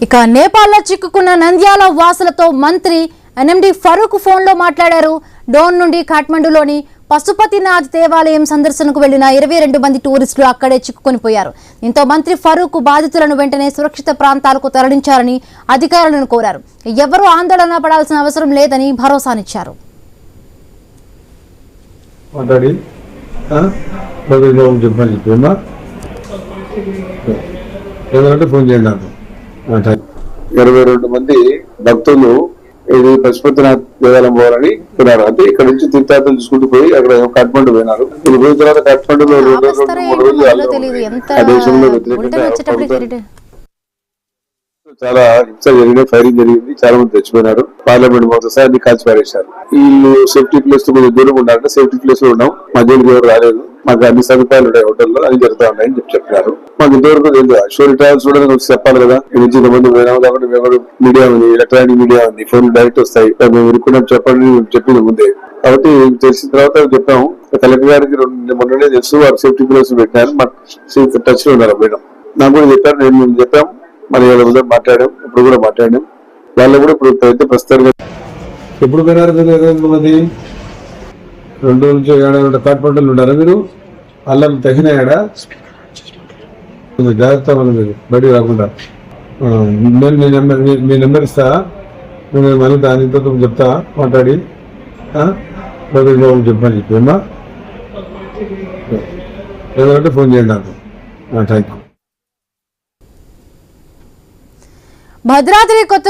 ఇక నేపాల్లో చిక్కుకున్న నంద్యాల వాసులతో మంత్రి ఎన్ఎండి ఫరూక్ ఫోన్లో మాట్లాడారు. డోన్ నుండి కాఠ్మండూలోని పశుపతినాథ్ దేవాలయం సందర్శనకు వెళ్లిన 22 మంది టూరిస్టులు అక్కడే చిక్కుకొనిపోయారు. దీంతో మంత్రి ఫరూక్ బాధితులను వెంటనే సురక్షిత ప్రాంతాలకు తరలించారని అధికారులను కోరారు. ఎవరూ ఆందోళన పడాల్సిన అవసరం లేదని భరోసానిచ్చారు. ఇరవై 22 మంది భక్తులు ఇది పశుపతినాథ్ దేవాలయం పోవాలని పోయినారు. అంటే ఇక్కడ నుంచి తీర్థయాత్రలు చూసుకుంటూ పోయి అక్కడ కాఠ్మండూ పోయినారు. ఇది పోయిన తర్వాత కాఠ్మండూలో 2 రోజులు 3 రోజులు ఆ దేశంలో వ్యతిరేకంగా చాలా హింస జరిగింది, ఫైరింగ్ జరిగింది, చాలా మంది తెచ్చిపోయినారు. పార్లమెంట్ మొదటిసారి కాల్చి పారేశారు. వీళ్ళు సేఫ్టీ ప్లేస్ కొంచెం దూరం ఉండాలంటే సేఫ్టీ ప్లేస్ లో ఉన్నాం. మధ్యలో ఎవరు రాలేదు. మాకు అన్ని సదుపాయాలు ఉన్నాయి, హోటల్లో అన్ని జరుగుతా ఉన్నాయని చెప్పారు. మాకు ఇంతవరకు తెలియదు. షోరీ ట్రావెల్స్ కూడా చెప్పాలి కదా. నుంచి ఇంతమంది పోయినాము, లేకుంటే మేము మీడియా ఉంది, ఎలక్ట్రానిక్ మీడియా ఉంది, ఫోన్ డైరెక్ట్ వస్తాయి. మేము ఇరుక్కున్నాం చెప్పండి చెప్పింది ముందే. కాబట్టి తెలిసిన తర్వాత చెప్పాము. కలెక్టర్ గారికి మొన్ననే తెలుసు, వారు సేఫ్టీ ప్లేస్ పెట్టినారు. మాకు టచ్ లో ఉన్నారు మేడం. నాకు కూడా చెప్పారు, నేను చెప్పాము. మరి వాళ్ళ మాట్లాడాం, ఇప్పుడు కూడా మాట్లాడాం. వాళ్ళు కూడా ఇప్పుడు అయితే ప్రస్తుతానికి ఎప్పుడు పోయినారు మీరు? 22 మంది 2 నుంచి 7 కాఠ్మండూలో ఉన్నారా మీరు? అల్లం తగినాయాడా? జాగ్రత్త మళ్ళీ మీరు బయటికి రాకుండా. మీ నెంబర్ ఇస్తా, నేను మళ్ళీ దానితో చెప్తా మాట్లాడి చెప్పని చెప్పమ్మా. ఏదంటే ఫోన్ చేయండి నాకు. Thank you. భద్రాద్రి కొత్త